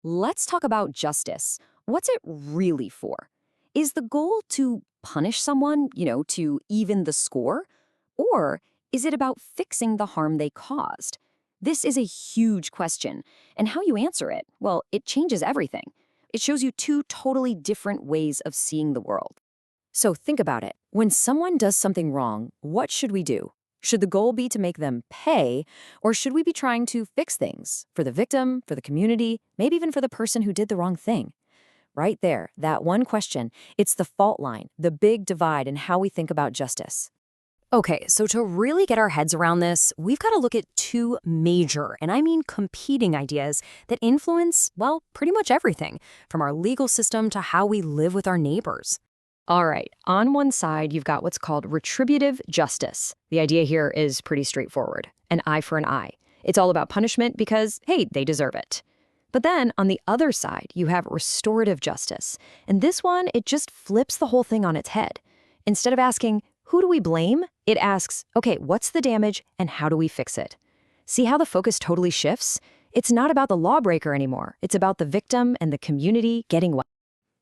Let's talk about justice. What's it really for? Is the goal to punish someone, to even the score? Or is it about fixing the harm they caused? This is a huge question, and how you answer it, well, it changes everything. It shows you two totally different ways of seeing the world. So think about it. When someone does something wrong, what should we do? Should the goal be to make them pay, or should we be trying to fix things for the victim, for the community, maybe even for the person who did the wrong thing? Right there, that one question, it's the fault line, the big divide in how we think about justice. Okay, so to really get our heads around this, we've got to look at two major, and I mean competing ideas that influence, well, pretty much everything, from our legal system to how we live with our neighbors. All right, on one side, you've got what's called retributive justice. The idea here is pretty straightforward, an eye for an eye. It's all about punishment because, hey, they deserve it. But then on the other side, you have restorative justice. And this one, it just flips the whole thing on its head. Instead of asking, who do we blame? It asks, okay, what's the damage and how do we fix it? See how the focus totally shifts? It's not about the lawbreaker anymore. It's about the victim and the community getting well.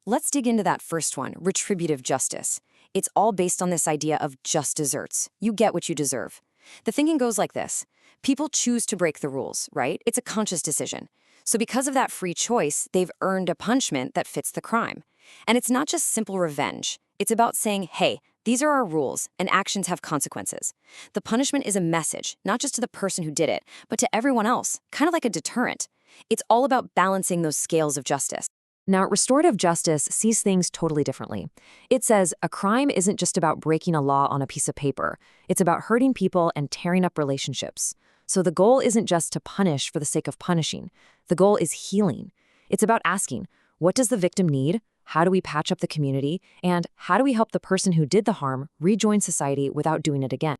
Let's dig into that first one, retributive justice. It's all based on this idea of just desserts. You get what you deserve. The thinking goes like this. People choose to break the rules, right? It's a conscious decision. So because of that free choice, they've earned a punishment that fits the crime. And it's not just simple revenge. It's about saying, hey, these are our rules, and actions have consequences. The punishment is a message, not just to the person who did it, but to everyone else, kind of like a deterrent. It's all about balancing those scales of justice. Now, restorative justice sees things totally differently. It says a crime isn't just about breaking a law on a piece of paper. It's about hurting people and tearing up relationships. So the goal isn't just to punish for the sake of punishing. The goal is healing. It's about asking, what does the victim need? How do we patch up the community? And how do we help the person who did the harm rejoin society without doing it again?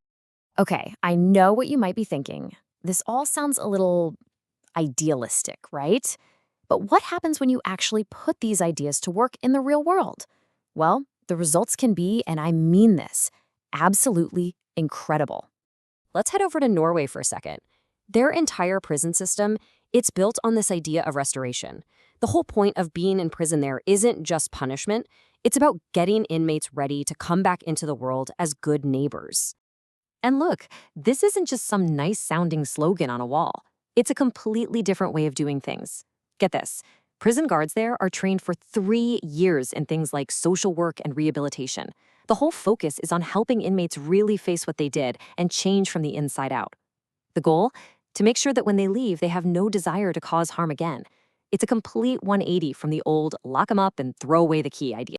Okay, I know what you might be thinking. This all sounds a little idealistic, right? But what happens when you actually put these ideas to work in the real world? Well, the results can be, and I mean this, absolutely incredible. Let's head over to Norway for a second. Their entire prison system, it's built on this idea of restoration. The whole point of being in prison there isn't just punishment. It's about getting inmates ready to come back into the world as good neighbors. And look, this isn't just some nice-sounding slogan on a wall. It's a completely different way of doing things. Get this. Prison guards there are trained for 3 years in things like social work and rehabilitation. The whole focus is on helping inmates really face what they did and change from the inside out. The goal? To make sure that when they leave, they have no desire to cause harm again. It's a complete 180 from the old lock 'em up and throw away the key idea.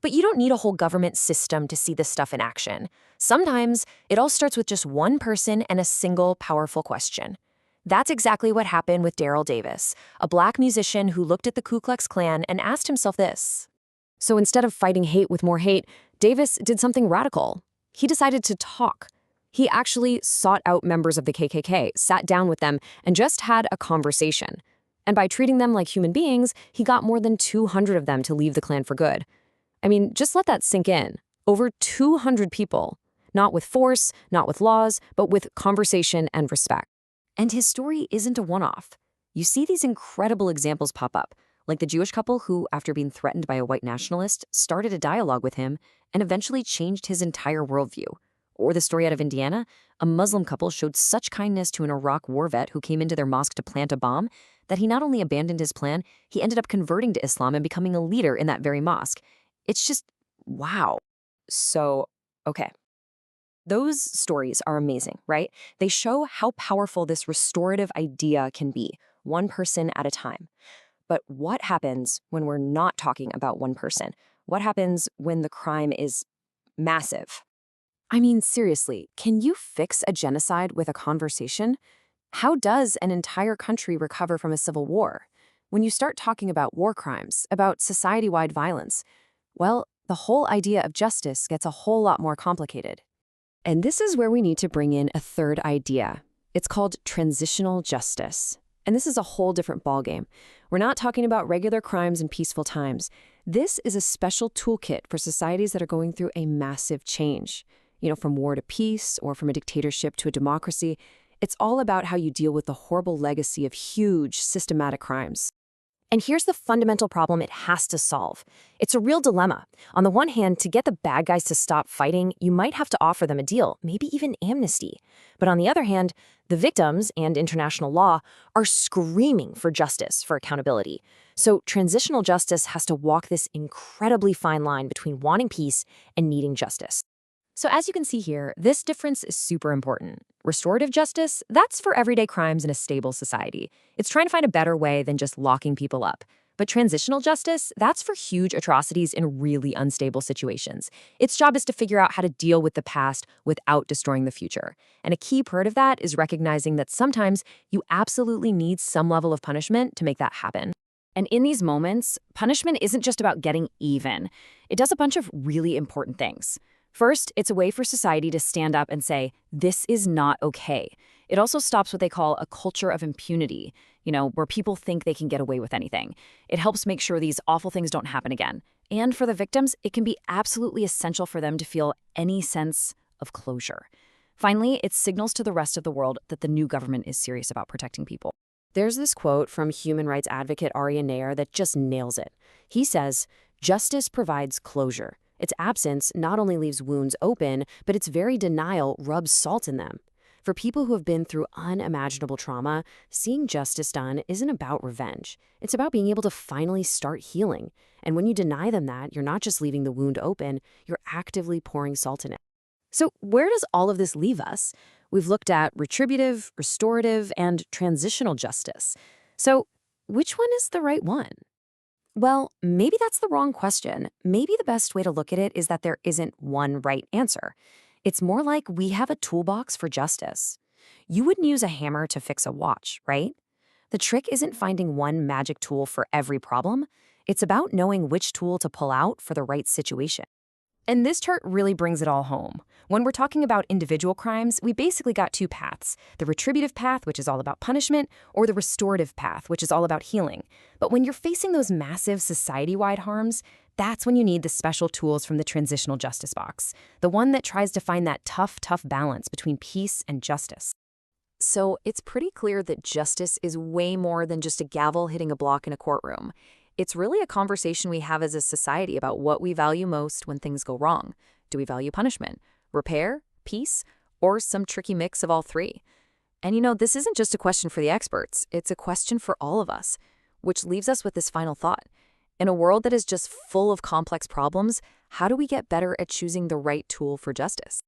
But you don't need a whole government system to see this stuff in action. Sometimes it all starts with just one person and a single powerful question. That's exactly what happened with Daryl Davis, a black musician who looked at the Ku Klux Klan and asked himself this. So instead of fighting hate with more hate, Davis did something radical. He decided to talk. He actually sought out members of the KKK, sat down with them, and just had a conversation. And by treating them like human beings, he got more than 200 of them to leave the Klan for good. I mean, just let that sink in. Over 200 people. Not with force, not with laws, but with conversation and respect. And his story isn't a one-off. You see these incredible examples pop up, like the Jewish couple who, after being threatened by a white nationalist, started a dialogue with him and eventually changed his entire worldview. Or the story out of Indiana, a Muslim couple showed such kindness to an Iraq war vet who came into their mosque to plant a bomb that he not only abandoned his plan, he ended up converting to Islam and becoming a leader in that very mosque. It's just, wow. So, okay. Those stories are amazing, right? They show how powerful this restorative idea can be, one person at a time. But what happens when we're not talking about one person? What happens when the crime is massive? I mean, seriously, can you fix a genocide with a conversation? How does an entire country recover from a civil war? When you start talking about war crimes, about society-wide violence, well, the whole idea of justice gets a whole lot more complicated. And this is where we need to bring in a third idea. It's called transitional justice. And this is a whole different ballgame. We're not talking about regular crimes in peaceful times. This is a special toolkit for societies that are going through a massive change. From war to peace or from a dictatorship to a democracy. It's all about how you deal with the horrible legacy of huge systematic crimes. And here's the fundamental problem it has to solve. It's a real dilemma. On the one hand, to get the bad guys to stop fighting, you might have to offer them a deal, maybe even amnesty. But on the other hand, the victims and international law are screaming for justice, for accountability. So transitional justice has to walk this incredibly fine line between wanting peace and needing justice. So as you can see here, this difference is super important. Restorative justice, that's for everyday crimes in a stable society. It's trying to find a better way than just locking people up. But transitional justice, that's for huge atrocities in really unstable situations. Its job is to figure out how to deal with the past without destroying the future. And a key part of that is recognizing that sometimes you absolutely need some level of punishment to make that happen. And in these moments, punishment isn't just about getting even. It does a bunch of really important things. First, it's a way for society to stand up and say, this is not okay. It also stops what they call a culture of impunity, where people think they can get away with anything. It helps make sure these awful things don't happen again. And for the victims, it can be absolutely essential for them to feel any sense of closure. Finally, it signals to the rest of the world that the new government is serious about protecting people. There's this quote from human rights advocate Arya Nair that just nails it. He says, "Justice provides closure. Its absence not only leaves wounds open, but its very denial rubs salt in them." For people who have been through unimaginable trauma, seeing justice done isn't about revenge. It's about being able to finally start healing. And when you deny them that, you're not just leaving the wound open, you're actively pouring salt in it. So where does all of this leave us? We've looked at retributive, restorative, and transitional justice. So which one is the right one? Well, maybe that's the wrong question. Maybe the best way to look at it is that there isn't one right answer. It's more like we have a toolbox for justice. You wouldn't use a hammer to fix a watch, right? The trick isn't finding one magic tool for every problem. It's about knowing which tool to pull out for the right situation. And this chart really brings it all home. When we're talking about individual crimes, we basically got two paths: the retributive path, which is all about punishment, or the restorative path, which is all about healing. But when you're facing those massive society-wide harms, that's when you need the special tools from the transitional justice box, the one that tries to find that tough balance between peace and justice. So it's pretty clear that justice is way more than just a gavel hitting a block in a courtroom. It's really a conversation we have as a society about what we value most when things go wrong. Do we value punishment, repair, peace, or some tricky mix of all three? And this isn't just a question for the experts. It's a question for all of us, which leaves us with this final thought. In a world that is just full of complex problems, how do we get better at choosing the right tool for justice?